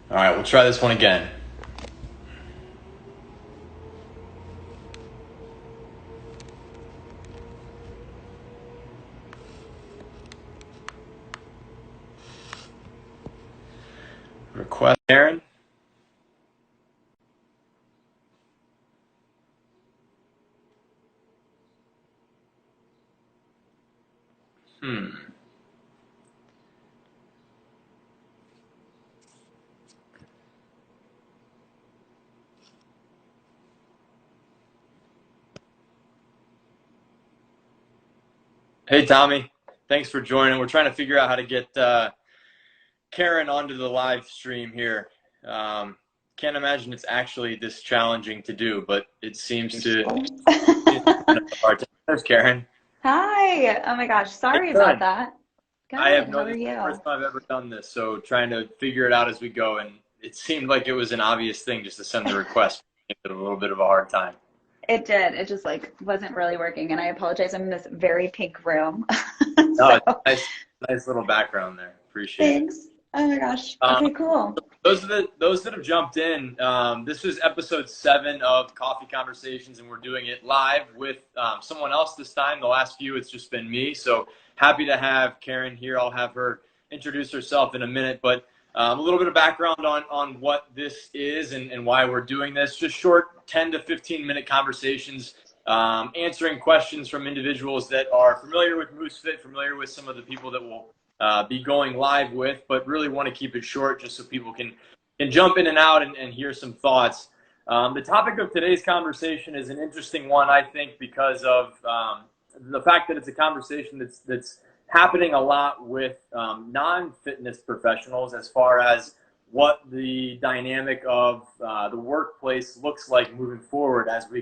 All right, we'll try this one again. Request Caren. Hmm. Hey, Tommy. Thanks for joining. We're trying to figure out how to get Caren onto the live stream here. Um, can't imagine it's actually this challenging to do, but it seems to. There's Caren. Hi. Oh my gosh. How you Sorry about doing? that. I Good. have How no. are This is the you? first time I've ever done this, so trying to figure it out as we go, and it seemed like it was an obvious thing just to send the request. It a little bit of a hard time. It did. It just like wasn't really working, and I apologize. I'm in this very pink room. No, it's So, a nice little background there. Appreciate it. thanks. Oh my gosh. Um, Okay, cool. those that have jumped in, this is episode 7 of Coffee Conversations, and we're doing it live with someone else this time. The last few, it's just been me. So happy to have Caren here. I'll have her introduce herself in a minute, but a little bit of background on what this is and why we're doing this. Just short 10 to 15-minute conversations, answering questions from individuals that are familiar with MooseFit, familiar with some of the people that will be going live with, but really want to keep it short just so people can jump in and out and hear some thoughts. The topic of today's conversation is an interesting one, I think, because of the fact that it's a conversation that's happening a lot with non-fitness professionals as far as what the dynamic of the workplace looks like moving forward as we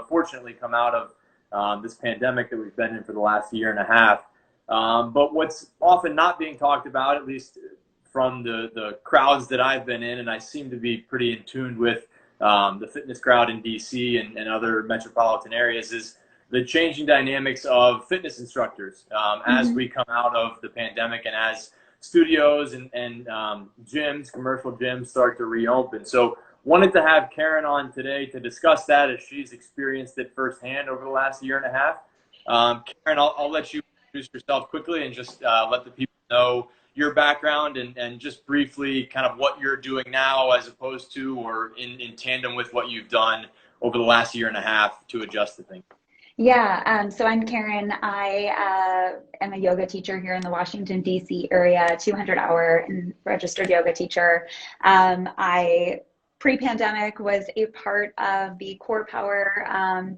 fortunately come out of this pandemic that we've been in for the last year and a half. But what's often not being talked about, at least from the crowds that I've been in, and I seem to be pretty in tune with the fitness crowd in DC and other metropolitan areas, is the changing dynamics of fitness instructors as Hmm. we come out of the pandemic and as studios and gyms, commercial gyms, start to reopen. So wanted to have Caren on today to discuss that as she's experienced it firsthand over the last year and a half. Caren, I'll let you introduce yourself quickly and just let the people know your background and just briefly kind of what you're doing now as opposed to or in tandem with what you've done over the last year and a half to adjust to things. Yeah, so I'm Karen. I am a yoga teacher here in the Washington, D.C. area, 200-hour registered yoga teacher. I pre-pandemic was a part of the Core Power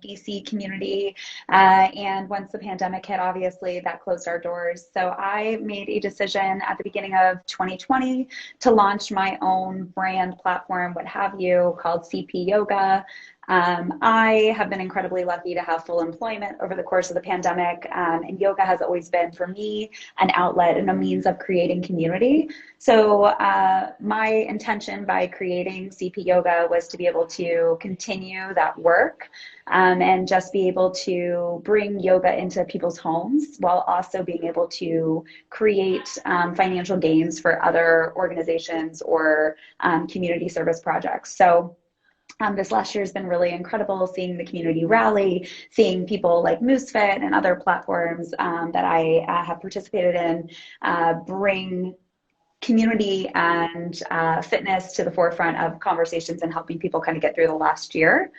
DC community. And once the pandemic hit, obviously that closed our doors. So I made a decision at the beginning of 2020 to launch my own brand platform, what have you, called CP Yoga. I have been incredibly lucky to have full employment over the course of the pandemic, and yoga has always been for me an outlet and a means of creating community. So my intention by creating CP Yoga was to be able to continue that work and just be able to bring yoga into people's homes while also being able to create financial gains for other organizations or community service projects. So this last year has been really incredible, seeing the community rally, seeing people like MooseFit and other platforms that I have participated in bring community and fitness to the forefront of conversations and helping people kind of get through the last year.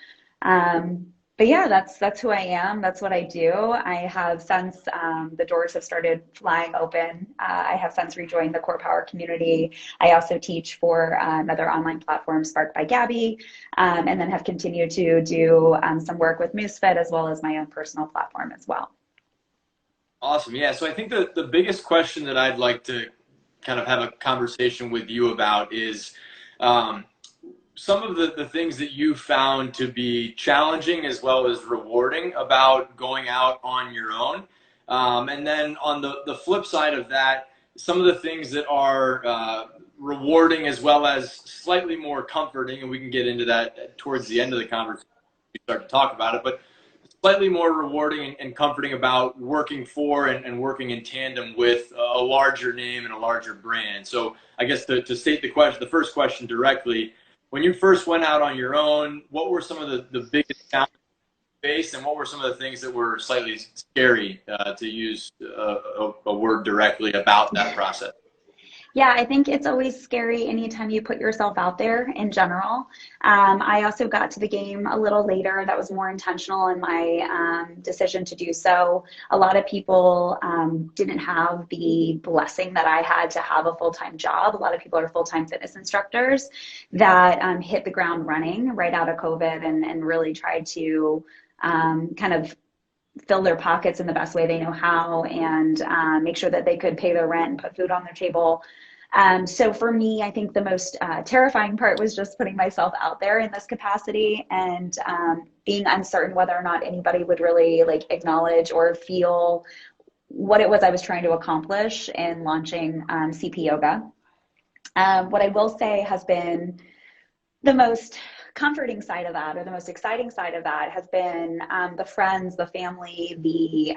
Um, but yeah, that's who I am. That's what I do. I have since the doors have started flying open. I have since rejoined the Core Power community. I also teach for another online platform, Sparked by Gabby, and then have continued to do some work with MooseFit as well as my own personal platform as well. Awesome. Yeah. So I think the biggest question that I'd like to kind of have a conversation with you about is um, some of the things that you found to be challenging as well as rewarding about going out on your own. And then on the flip side of that, some of the things that are rewarding as well as slightly more comforting, and we can get into that towards the end of the conversation, we start to talk about it. But slightly more rewarding and comforting about working for and working in tandem with a larger name and a larger brand. So I guess to state the first question directly, when you first went out on your own, what were some of the biggest challenges you faced, and what were some of the things that were slightly scary, to use a word directly about that process? Yeah, I think it's always scary anytime you put yourself out there in general. I also got to the game a little later. That was more intentional in my decision to do so. A lot of people didn't have the blessing that I had to have a full-time job. A lot of people are full-time fitness instructors that hit the ground running right out of COVID and really tried to kind of fill their pockets in the best way they know how and make sure that they could pay their rent and put food on their table. So for me, I think the most terrifying part was just putting myself out there in this capacity and being uncertain whether or not anybody would really like acknowledge or feel what it was I was trying to accomplish in launching CP Yoga. What I will say has been the most comforting side of that, or the most exciting side of that, has been the friends, the family, the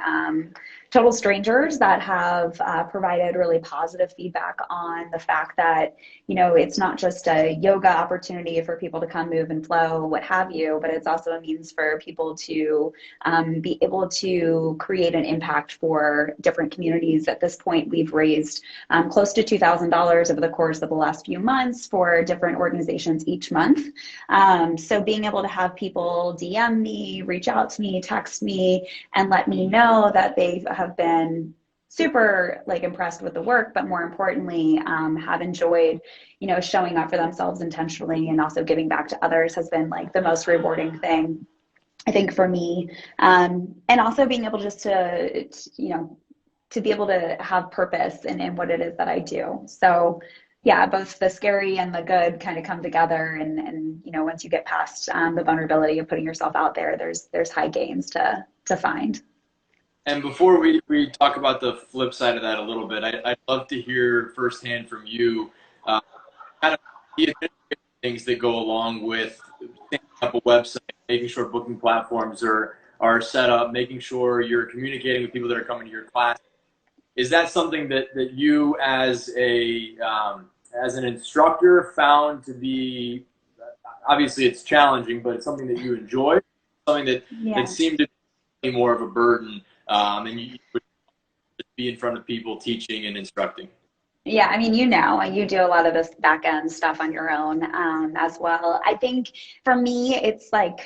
total strangers that have provided really positive feedback on the fact that, you know, it's not just a yoga opportunity for people to come move and flow, what have you, but it's also a means for people to be able to create an impact for different communities. At this point, we've raised close to $2,000 over the course of the last few months for different organizations each month. So being able to have people DM me, reach out to me, text me, and let me know that they have been super like impressed with the work, but more importantly, have enjoyed, you know, showing up for themselves intentionally and also giving back to others has been like the most rewarding thing, I think, for me. And also being able just to you know, to be able to have purpose in what it is that I do. So yeah, both the scary and the good kind of come together. And you know, once you get past the vulnerability of putting yourself out there, there's high gains to find. And before we talk about the flip side of that a little bit, I'd love to hear firsthand from you, kind of the administrative things that go along with setting up a website, making sure booking platforms are set up, making sure you're communicating with people that are coming to your class. Is that something that you as an instructor found to be, obviously it's challenging, but it's something that you enjoy, something that Yeah. seemed to be more of a burden, and you would be in front of people teaching and instructing? Yeah, I mean, you know, you do a lot of this back end stuff on your own as well. I think for me, it's like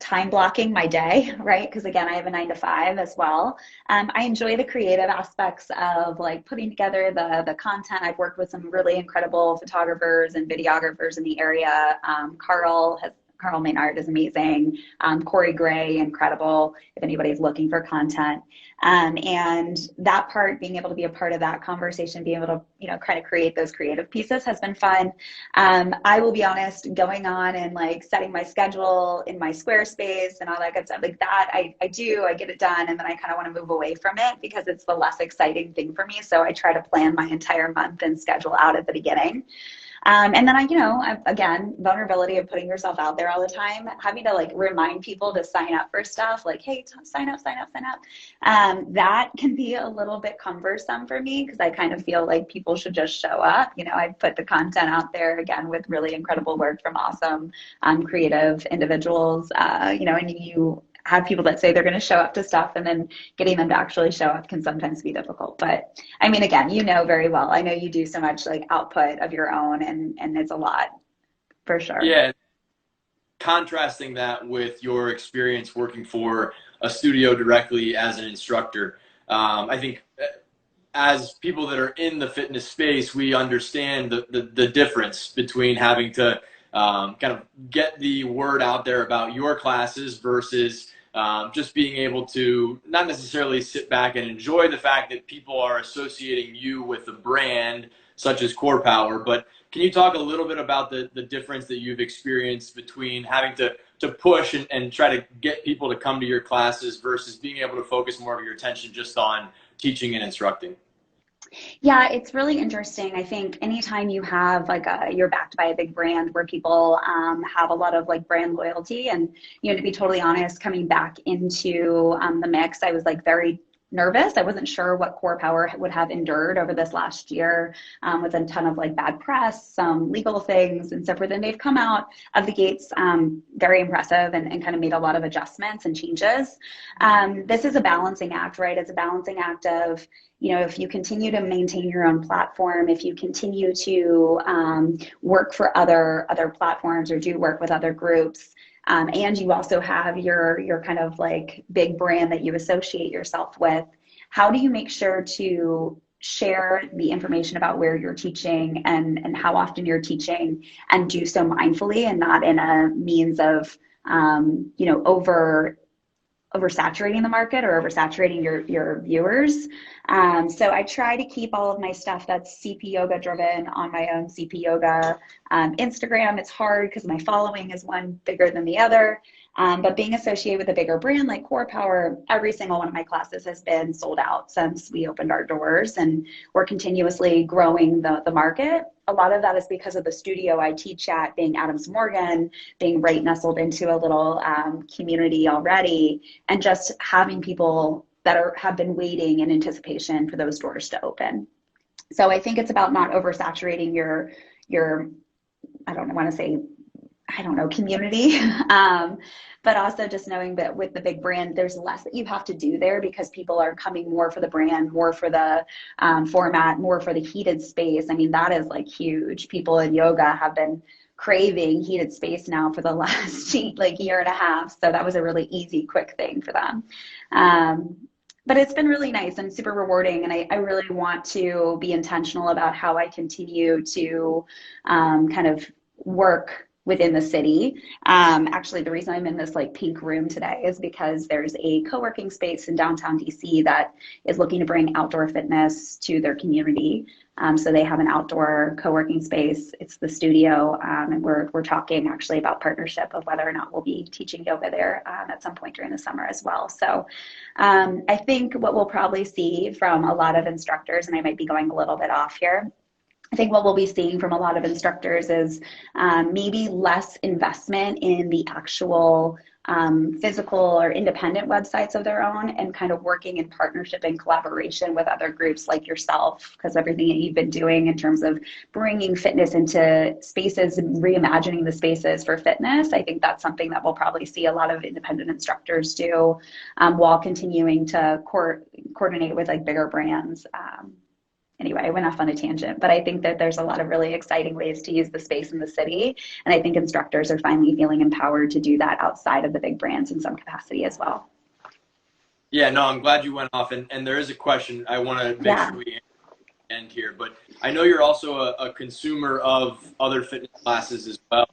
time blocking my day, right? Because again, I have a 9 to 5 as well. I enjoy the creative aspects of like putting together the content. I've worked with some really incredible photographers and videographers in the area. Carl Maynard is amazing. Corey Gray, incredible. If anybody's looking for content. And that part, being able to be a part of that conversation, being able to, you know, kind of create those creative pieces has been fun. I will be honest, going on and like setting my schedule in my Squarespace and all that good stuff like that, I get it done. And then I kind of want to move away from it because it's the less exciting thing for me. So I try to plan my entire month and schedule out at the beginning. And then again, vulnerability of putting yourself out there all the time, having to like remind people to sign up for stuff like, hey, sign up, sign up, sign up. That can be a little bit cumbersome for me because I kind of feel like people should just show up. You know, I put the content out there again with really incredible work from awesome, creative individuals, you know, and you have people that say they're going to show up to stuff and then getting them to actually show up can sometimes be difficult. But I mean, again, you know very well, I know you do so much like output of your own and it's a lot for sure. Yeah, contrasting that with your experience working for a studio directly as an instructor, I think as people that are in the fitness space, we understand the difference between having to kind of get the word out there about your classes versus just being able to not necessarily sit back and enjoy the fact that people are associating you with a brand such as Core Power. But can you talk a little bit about the difference that you've experienced between having to push and try to get people to come to your classes versus being able to focus more of your attention just on teaching and instructing? Yeah, it's really interesting. I think anytime you have like you're backed by a big brand where people have a lot of like brand loyalty, and to be totally honest, coming back into the mix, I was like very nervous. I wasn't sure what Core Power would have endured over this last year, with a ton of like bad press, some legal things and so forth. And they've come out of the gates very impressive, and kind of made a lot of adjustments and changes. This is a balancing act, right? It's a balancing act of, if you continue to maintain your own platform, if you continue to work for other platforms or do work with other groups, and you also have your kind of like big brand that you associate yourself with, how do you make sure to share the information about where you're teaching and how often you're teaching, and do so mindfully and not in a means of oversaturating the market or oversaturating your viewers. So I try to keep all of my stuff that's CP Yoga driven on my own CP Yoga Instagram. It's hard because my following is one bigger than the other. But being associated with a bigger brand like Core Power, every single one of my classes has been sold out since we opened our doors, and we're continuously growing the market. A lot of that is because of the studio I teach at being Adams Morgan, being right nestled into a little community already, and just having people that have been waiting in anticipation for those doors to open. So I think it's about not oversaturating your I don't want to say, I don't know, community. But also just knowing that with the big brand, there's less that you have to do there, because people are coming more for the brand, more for the format, more for the heated space. I mean, that is like huge. People in yoga have been craving heated space now for the last like year and a half. So that was a really easy, quick thing for them. But it's been really nice and super rewarding. And I really want to be intentional about how I continue to kind of work within the city. Actually, the reason I'm in this like pink room today is because there's a co-working space in downtown DC that is looking to bring outdoor fitness to their community. So they have an outdoor co-working space. It's the studio, and we're talking actually about partnership of whether or not we'll be teaching yoga there at some point during the summer as well. So I think what we'll probably see from a lot of instructors, and I might be going a little bit off here, I think what we'll be seeing from a lot of instructors is maybe less investment in the actual physical or independent websites of their own, and kind of working in partnership and collaboration with other groups like yourself, because everything that you've been doing in terms of bringing fitness into spaces and reimagining the spaces for fitness, I think that's something that we'll probably see a lot of independent instructors do, while continuing to coordinate with like bigger brands. Anyway, I went off on a tangent, but I think that there's a lot of really exciting ways to use the space in the city. And I think instructors are finally feeling empowered to do that outside of the big brands in some capacity as well. Yeah, no, I'm glad you went off. And there is a question I want to make sure we end here. But I know you're also a consumer of other fitness classes as well.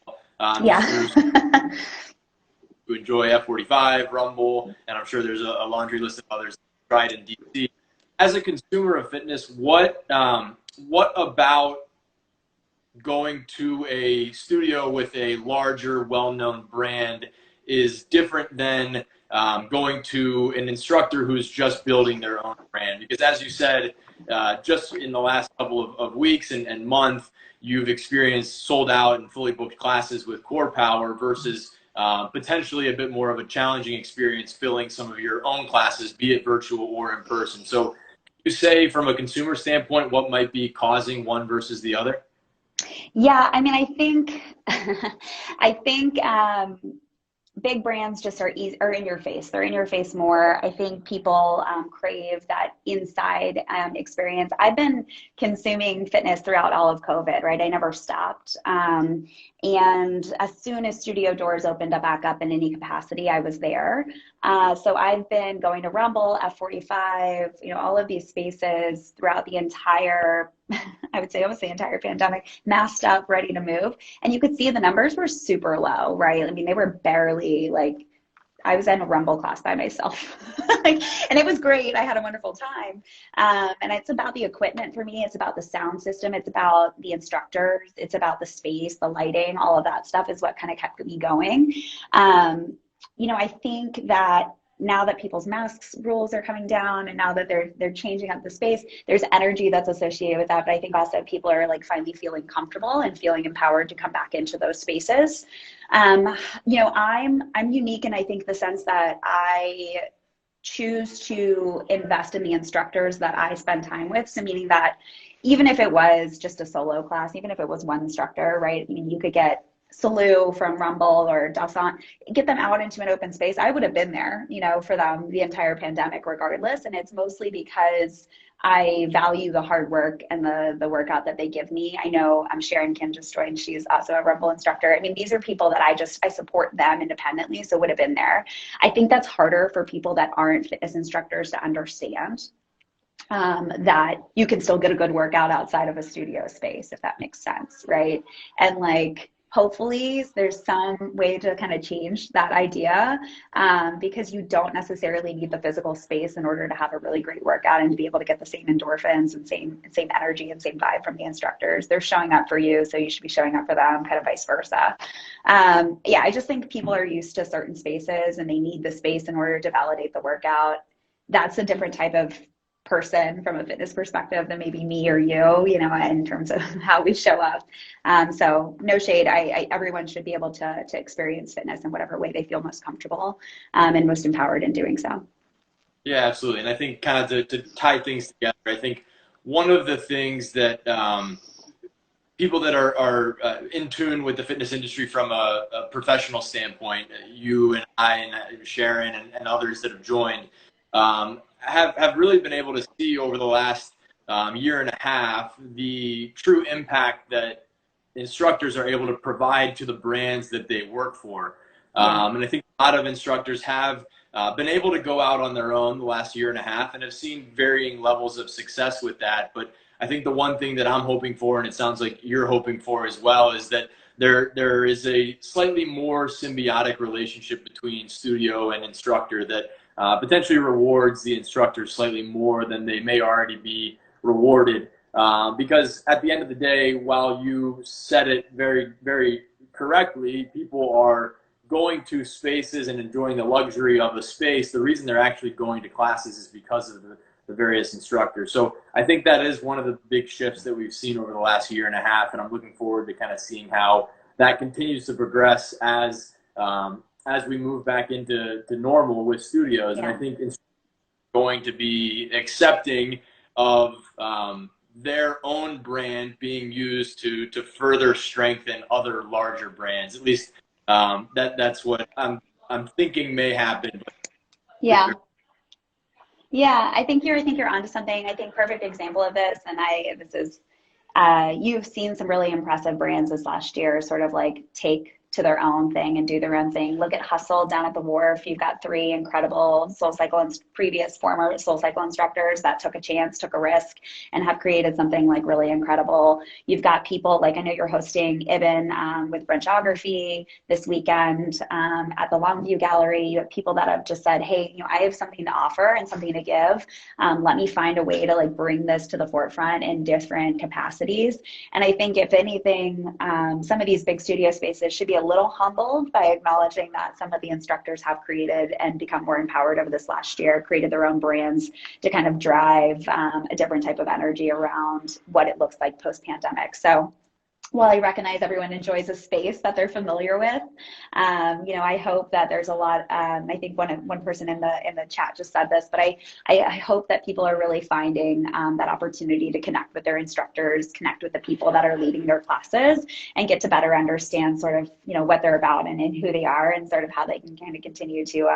Yeah. You enjoy F45, Rumble, and I'm sure there's a laundry list of others tried in DC. As a consumer of fitness, what about going to a studio with a larger, well-known brand is different than going to an instructor who's just building their own brand? Because as you said, just in the last couple of weeks and month, you've experienced sold out and fully booked classes with Core Power versus potentially a bit more of a challenging experience filling some of your own classes, be it virtual or in person. So you say from a consumer standpoint, what might be causing one versus the other? Yeah, I mean, I think big brands just are in your face. They're in your face more. I think people crave that inside experience. I've been consuming fitness throughout all of COVID, right? I never stopped. And as soon as studio doors opened up back up in any capacity, I was there. So I've been going to Rumble, F45, all of these spaces throughout the entire, I would say almost the entire pandemic, masked up, ready to move. And you could see the numbers were super low, right? I mean, they were barely like, I was in a Rumble class by myself and it was great. I had a wonderful time. And it's about the equipment for me. It's about the sound system. It's about the instructors. It's about the space, the lighting, all of that stuff is what kind of kept me going. I think that now that people's masks rules are coming down and now that they're changing up the space, there's energy that's associated with that. But I think also people are like finally feeling comfortable and feeling empowered to come back into those spaces. You know, I'm unique in I think the sense that I choose to invest in the instructors that I spend time with. So meaning that even if it was just a solo class, even if it was one instructor, right? I mean, you could get Salu from Rumble or Dasan, get them out into an open space. I would have been there, you know, for them the entire pandemic regardless. And it's mostly because I value the hard work and the workout that they give me. I know Sharon Kim just joined. She's also a Rumble instructor. I mean, these are people that I support them independently, so would have been there. I think that's harder for people that aren't fitness instructors to understand, that you can still get a good workout outside of a studio space, if that makes sense, right? And like, hopefully there's some way to kind of change that idea, because you don't necessarily need the physical space in order to have a really great workout and to be able to get the same endorphins and same energy and same vibe from the instructors. They're showing up for you, so you should be showing up for them, kind of vice versa. Yeah, I just think people are used to certain spaces and they need the space in order to validate the workout. That's a different type of person from a fitness perspective than maybe me or you know, in terms of how we show up. So no shade. Everyone should be able to experience fitness in whatever way they feel most comfortable, and most empowered in doing so. Yeah, absolutely. And I think kind of to tie things together, I think one of the things that people that are in tune with the fitness industry from a professional standpoint, you and I and Sharon and others that have joined, have really been able to see over the last year and a half the true impact that instructors are able to provide to the brands that they work for. And I think a lot of instructors have been able to go out on their own the last year and a half and have seen varying levels of success with that. But I think the one thing that I'm hoping for, and it sounds like you're hoping for as well, is that there is a slightly more symbiotic relationship between studio and instructor that potentially rewards the instructor slightly more than they may already be rewarded. Because at the end of the day, while you said it very, very correctly, people are going to spaces and enjoying the luxury of a space. The reason they're actually going to classes is because of the various instructors. So I think that is one of the big shifts that we've seen over the last year and a half, and I'm looking forward to kind of seeing how that continues to progress as we move back into normal with studios. And I think it's going to be accepting of their own brand being used to further strengthen other larger brands. At least that's what I'm thinking may happen. Yeah. Yeah, I think you're onto something. I think perfect example of this, and this is you've seen some really impressive brands this last year sort of like take to their own thing and do their own thing. Look at Hustle down at the Wharf. You've got 3 incredible previous former SoulCycle instructors that took a chance, took a risk, and have created something like really incredible. You've got people like, I know you're hosting Ibn with Brunchography this weekend at the Longview Gallery. You have people that have just said, hey, you know, I have something to offer and something to give. Let me find a way to like bring this to the forefront in different capacities. And I think if anything, some of these big studio spaces should be a little humbled by acknowledging that some of the instructors have created and become more empowered over this last year, created their own brands to kind of drive a different type of energy around what it looks like post-pandemic. So while I recognize everyone enjoys a space that they're familiar with, you know, I hope that there's a lot. I think one person in the chat just said this, but I hope that people are really finding that opportunity to connect with their instructors, connect with the people that are leading their classes, and get to better understand sort of, you know, what they're about and who they are, and sort of how they can kind of continue to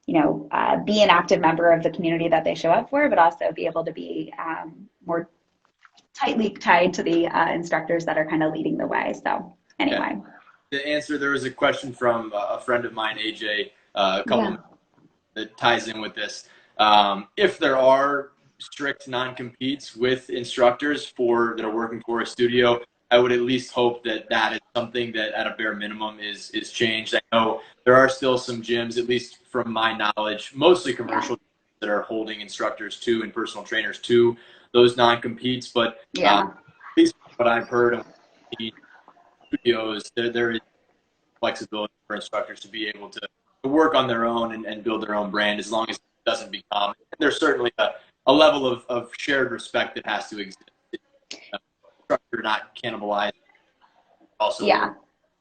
you know, be an active member of the community that they show up for, but also be able to be more tightly tied to the instructors that are kind of leading the way. So anyway. Yeah. To answer, there was a question from a friend of mine, AJ, a couple that ties in with this. If there are strict non-competes with instructors that are working for a studio, I would at least hope that is something that at a bare minimum is changed. I know there are still some gyms, at least from my knowledge, mostly commercial, that are holding instructors to and personal trainers to those non-competes, but at least what I've heard of the studios, there is flexibility for instructors to be able to work on their own and build their own brand, as long as it doesn't become. There's certainly a level of shared respect that has to exist. Structure not cannibalize. Also, Yeah.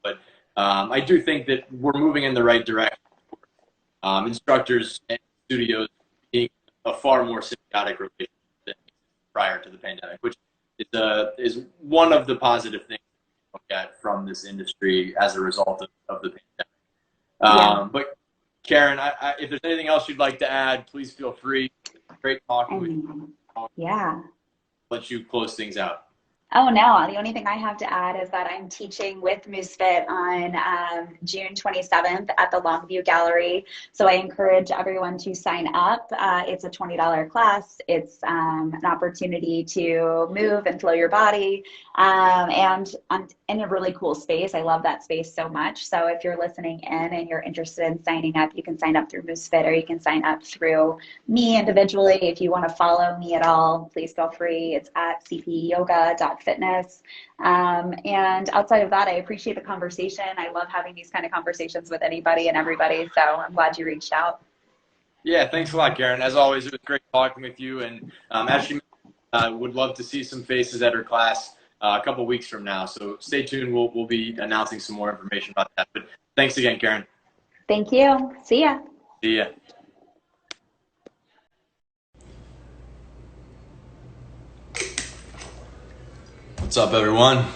but I do think that we're moving in the right direction. Instructors and studios being a far more symbiotic relationship than prior to the pandemic, which is one of the positive things we look at from this industry as a result of the pandemic. Yeah. But Caren, if there's anything else you'd like to add, please feel free. Great talking with you. Yeah. Let you close things out. Oh no, the only thing I have to add is that I'm teaching with MooseFit on June 27th at the Longview Gallery. So I encourage everyone to sign up. It's a $20 class. It's an opportunity to move and flow your body. And I'm in a really cool space. I love that space so much. So if you're listening in and you're interested in signing up, you can sign up through MooseFit, or you can sign up through me individually. If you want to follow me at all, please feel free. It's at cpyoga.fitness. And outside of that, I appreciate the conversation. I love having these kind of conversations with anybody and everybody. So I'm glad you reached out. Yeah, thanks a lot, Caren. As always, it was great talking with you. And actually, would love to see some faces at her class a couple weeks from now. So stay tuned. We'll be announcing some more information about that. But thanks again, Caren. Thank you. See ya. See ya. What's up, everyone?